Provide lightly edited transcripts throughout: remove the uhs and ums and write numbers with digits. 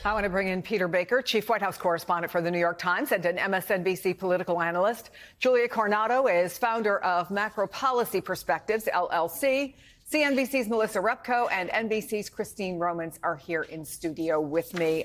I want to bring in Peter Baker, chief White House correspondent for the New York Times and an MSNBC political analyst. Julia Coronado is founder of Macro Policy Perspectives, LLC. CNBC's Melissa Repko and NBC's Christine Romans are here in studio with me.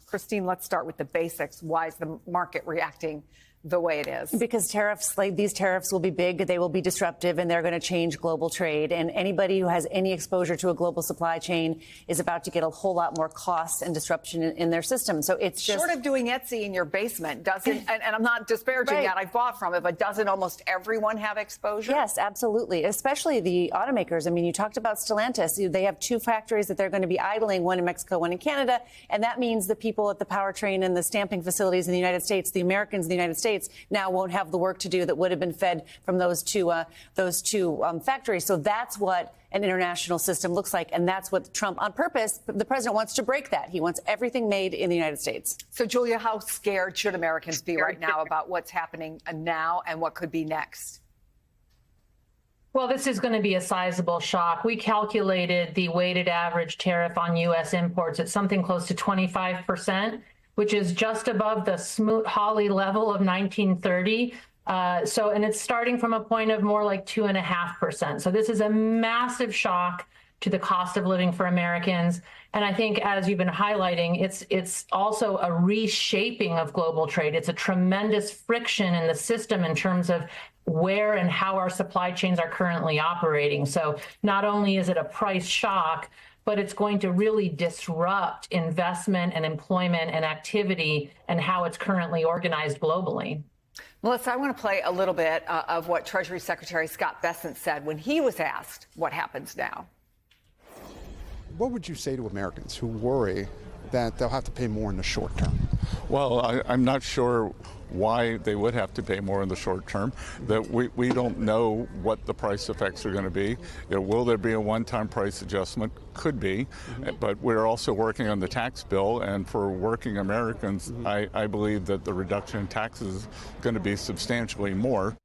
Christine, let's start with the basics. Why is the market reacting the way it is? Because tariffs, like these tariffs will be big, they will be disruptive, and they're going to change global trade. And anybody who has any exposure to a global supply chain is about to get a whole lot more costs and disruption in their system. So it's just short of doing Etsy in your basement, doesn't, and I'm not disparaging that, I've bought from it, but doesn't almost everyone have exposure? Yes, absolutely, especially the automakers. I mean, you talked about Stellantis. They have two factories that they're going to be idling, one in Mexico, one in Canada, and that means the people at the powertrain and the stamping facilities in the United States, the Americans in the United States, now won't have the work to do that would have been fed from those two factories. So that's what an international system looks like, and that's what Trump, on purpose, the president wants to break that. He wants everything made in the United States. So, Julia, how scared should Americans be right now about what's happening now and what could be next? Well, this is going to be a sizable shock. We calculated the weighted average tariff on U.S. imports at something close to 25%. Which is just above the Smoot-Hawley level of 1930. And it's starting from a point of more like 2.5%. So this is a massive shock to the cost of living for Americans. And I think, as you've been highlighting, it's also a reshaping of global trade. It's a tremendous friction in the system in terms of where and how our supply chains are currently operating. So not only is it a price shock, but it's going to really disrupt investment and employment and activity and how it's currently organized globally. Melissa, I want to play a little bit of what Treasury Secretary Scott Bessent said when he was asked what happens now. What would you say to Americans who worry that they'll have to pay more in the short term? Well, I'm not sure why they would have to pay more in the short term. That we don't know what the price effects are going to be. Will there be a one-time price adjustment? Could be, but we're also working on the tax bill, and for working Americans, I believe that the reduction in taxes is going to be substantially more.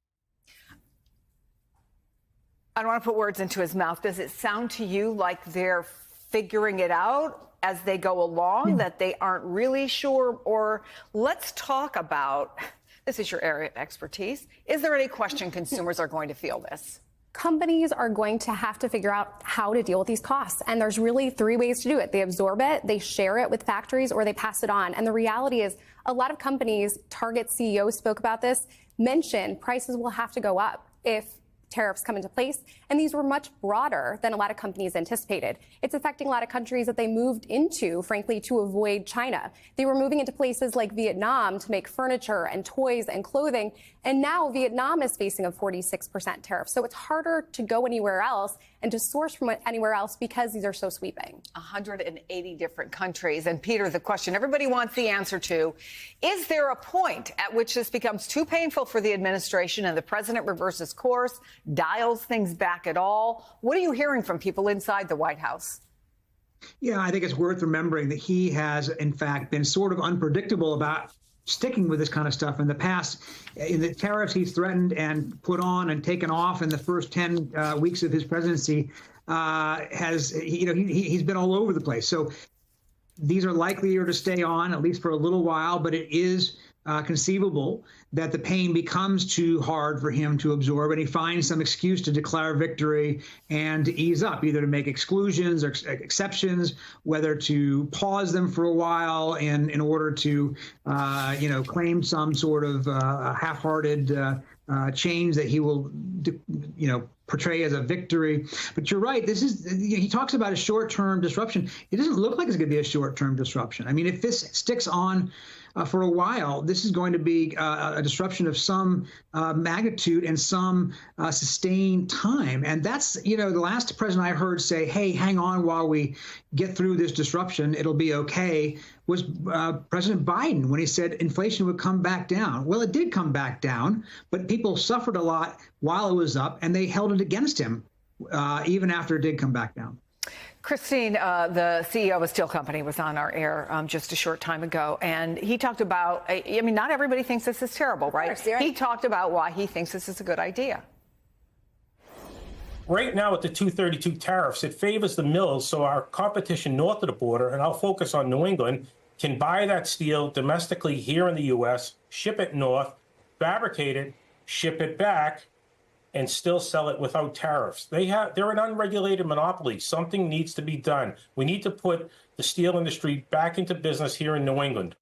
I don't want to put words into his mouth. Does it sound to you like they're figuring it out as they go along, that they aren't really sure? Or let's talk about, this is your area of expertise, is there any question consumers are going to feel this? Companies are going to have to figure out how to deal with these costs. And there's really three ways to do it. They absorb it, they share it with factories, or they pass it on. And the reality is a lot of companies, Target CEO spoke about this, mentioned prices will have to go up if tariffs come into place, and these were much broader than a lot of companies anticipated. It's affecting a lot of countries that they moved into, frankly, to avoid China. They were moving into places like Vietnam to make furniture and toys and clothing, and now Vietnam is facing a 46% tariff. So it's harder to go anywhere else and to source from anywhere else because these are so sweeping. 180 different countries. And Peter, the question everybody wants the answer to, is there a point at which this becomes too painful for the administration and the president reverses course, dials things back at all? What are you hearing from people inside the White House? Yeah, I think it's worth remembering that he has, in fact, been sort of unpredictable about sticking with this kind of stuff in the past. In the tariffs he's threatened and put on and taken off in the first 10 weeks of his presidency, he's been all over the place. So these are likelier to stay on, at least for a little while, but it is conceivable that the pain becomes too hard for him to absorb, and he finds some excuse to declare victory and to ease up, either to make exclusions or exceptions, whether to pause them for a while in order to, claim some sort of half-hearted change that he will, portray as a victory. But you're right. He talks about a short-term disruption. It doesn't look like it's going to be a short-term disruption. I mean, if this sticks on for a while, this is going to be a disruption of some magnitude and some sustained time. And that's, the last president I heard say, hey, hang on while we get through this disruption, it'll be okay, was President Biden, when he said inflation would come back down. Well, it did come back down, but people suffered a lot while it was up, and they held it against him even after it did come back down. Christine, the CEO of a steel company, was on our air just a short time ago, and he talked about, not everybody thinks this is terrible, right? He talked about why he thinks this is a good idea. Right now, with the 232 tariffs, it favors the mills, so our competition north of the border, and I'll focus on New England, can buy that steel domestically here in the U.S., ship it north, fabricate it, ship it back, and still sell it without tariffs. They're an unregulated monopoly. Something needs to be done. We need to put the steel industry back into business here in New England.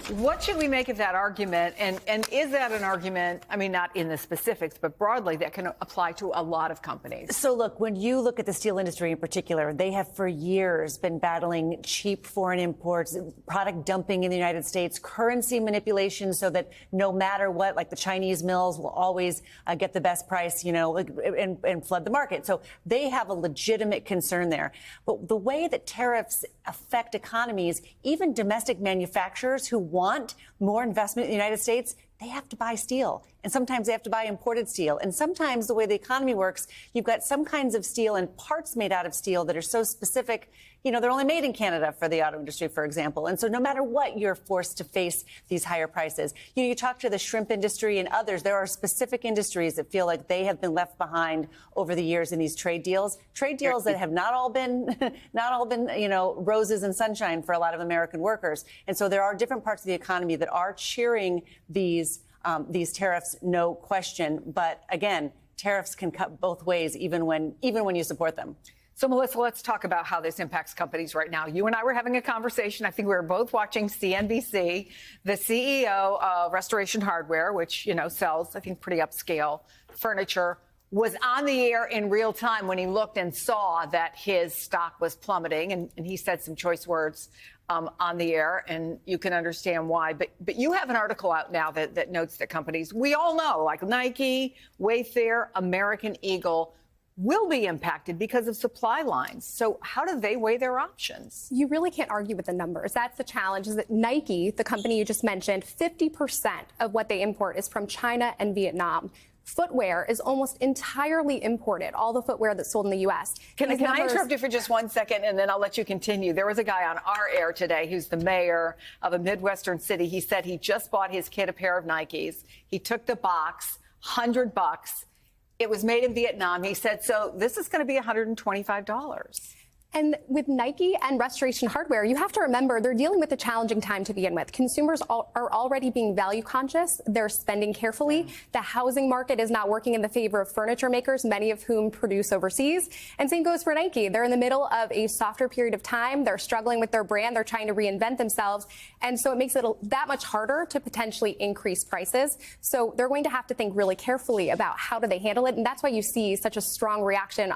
What should we make of that argument? And is that an argument, I mean, not in the specifics, but broadly, that can apply to a lot of companies? So look, when you look at the steel industry in particular, they have for years been battling cheap foreign imports, product dumping in the United States, currency manipulation so that no matter what, like the Chinese mills will always get the best price, you know, and flood the market. So they have a legitimate concern there. But the way that tariffs affect economies, even domestic manufacturers who want more investment in the United States, they have to buy steel. And sometimes they have to buy imported steel. And sometimes the way the economy works, you've got some kinds of steel and parts made out of steel that are so specific, you know, they're only made in Canada for the auto industry, for example. And so no matter what, you're forced to face these higher prices. You know, you talk to the shrimp industry and others, there are specific industries that feel like they have been left behind over the years in these trade deals that have not all been, you know, roses and sunshine for a lot of American workers. And so there are different parts of the economy that are cheering these tariffs, no question. But again, tariffs can cut both ways, even when you support them. So, Melissa, let's talk about how this impacts companies right now. You and I were having a conversation. I think we were both watching CNBC. The CEO of Restoration Hardware, which, you know, sells, I think, pretty upscale furniture, was on the air in real time when he looked and saw that his stock was plummeting. And he said some choice words on the air, and you can understand why. But you have an article out now that notes that companies we all know, like Nike, Wayfair, American Eagle, will be impacted because of supply lines. So how do they weigh their options? You really can't argue with the numbers. That's the challenge, is that Nike, the company you just mentioned, 50% of what they import is from China and Vietnam. Footwear is almost entirely imported, all the footwear that's sold in the U.S. Can I interrupt you for just 1 second, and then I'll let you continue? There was a guy on our air today who's the mayor of a Midwestern city. He said he just bought his kid a pair of Nikes. He took the box, $100. It was made in Vietnam. He said, so this is going to be $125. And with Nike and Restoration Hardware, you have to remember they're dealing with a challenging time to begin with. Consumers are already being value conscious. They're spending carefully. The housing market is not working in the favor of furniture makers, many of whom produce overseas. And same goes for Nike. They're in the middle of a softer period of time. They're struggling with their brand. They're trying to reinvent themselves. And so it makes it that much harder to potentially increase prices. So they're going to have to think really carefully about how do they handle it. And that's why you see such a strong reaction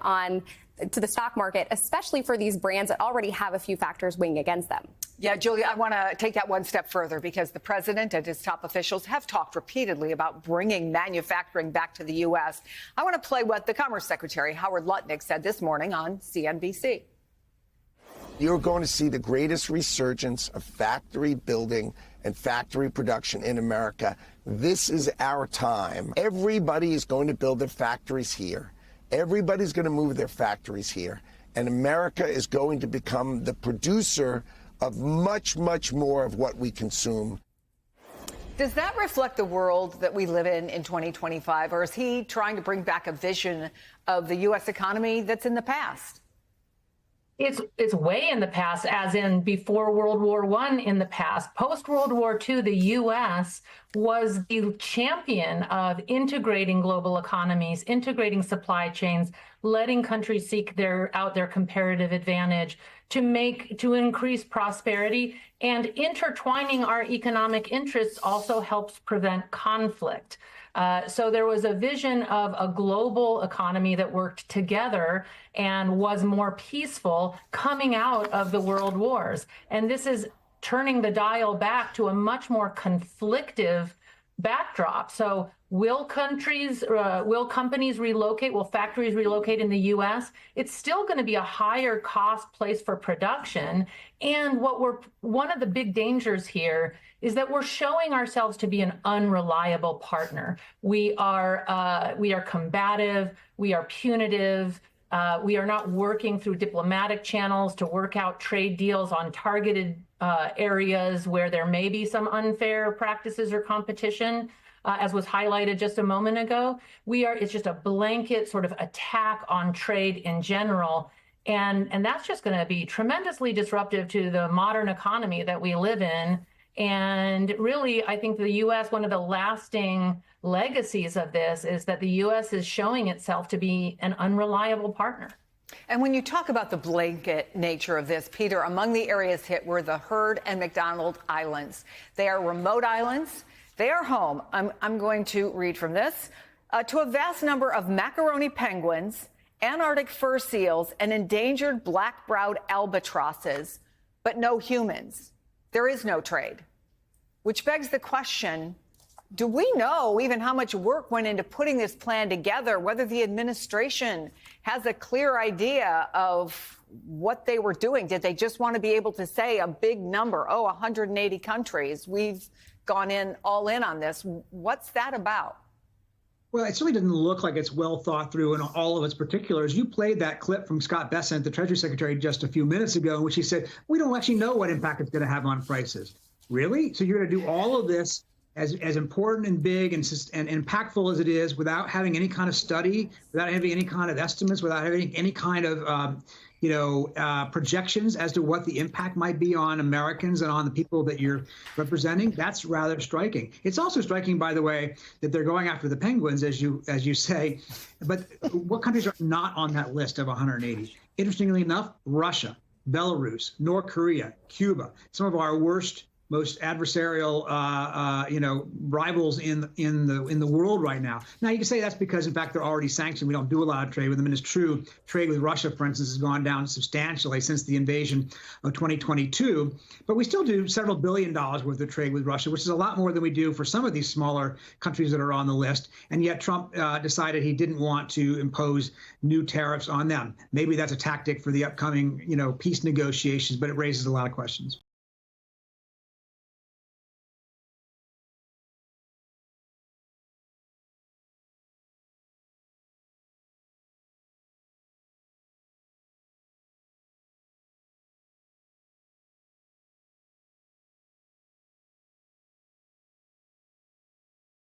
to the stock market, especially for these brands that already have a few factors weighing against them. Yeah, Julia, I want to take that one step further because the president and his top officials have talked repeatedly about bringing manufacturing back to the U.S. I want to play what the Commerce Secretary, Howard Lutnick, said this morning on CNBC. You're going to see the greatest resurgence of factory building and factory production in America. This is our time. Everybody is going to build their factories here. Everybody's going to move their factories here, and America is going to become the producer of much, much more of what we consume. Does that reflect the world that we live in 2025, or is he trying to bring back a vision of the U.S. economy that's in the past? It's way in the past, as in before World War I in the past. Post-World War II, the U.S. was the champion of integrating global economies, integrating supply chains, letting countries seek out their comparative advantage to increase prosperity, and intertwining our economic interests also helps prevent conflict. So there was a vision of a global economy that worked together and was more peaceful coming out of the world wars. And this is turning the dial back to a much more conflictive backdrop. So will companies relocate? Will factories relocate in the U.S.? It's still going to be a higher cost place for production. And one of the big dangers here is that we're showing ourselves to be an unreliable partner. We are combative. We are punitive. We are not working through diplomatic channels to work out trade deals on targeted areas where there may be some unfair practices or competition, as was highlighted just a moment ago. It's just a blanket sort of attack on trade in general. And that's just going to be tremendously disruptive to the modern economy that we live in. And really, I think the U.S., one of the lasting legacies of this is that the U.S. is showing itself to be an unreliable partner. And when you talk about the blanket nature of this, Peter, among the areas hit were the Heard and McDonald Islands. They are remote islands. They are home, I'm going to read from this, to a vast number of macaroni penguins, Antarctic fur seals, and endangered black-browed albatrosses, but no humans. There is no trade. Which begs the question, do we know even how much work went into putting this plan together, whether the administration has a clear idea of what they were doing? Did they just want to be able to say a big number, 180 countries, we've gone in all in on this? What's that about? Well, it certainly doesn't look like it's well thought through in all of its particulars. You played that clip from Scott Bessent, the Treasury Secretary, just a few minutes ago, in which he said, we don't actually know what impact it's going to have on prices. Really? So you're going to do all of this as important and big and impactful as it is without having any kind of study, without having any kind of estimates, without having any kind of projections as to what the impact might be on Americans and on the people that you're representing? That's rather striking. It's also striking, by the way, that they're going after the penguins, as you say. But what countries are not on that list of 180? Interestingly enough, Russia, Belarus, North Korea, Cuba, some of our worst, most adversarial, rivals in the world right now. Now, you can say that's because, in fact, they're already sanctioned. We don't do a lot of trade with them. And it's true, trade with Russia, for instance, has gone down substantially since the invasion of 2022. But we still do several $1 billion worth of trade with Russia, which is a lot more than we do for some of these smaller countries that are on the list. And yet Trump decided he didn't want to impose new tariffs on them. Maybe that's a tactic for the upcoming, peace negotiations, but it raises a lot of questions.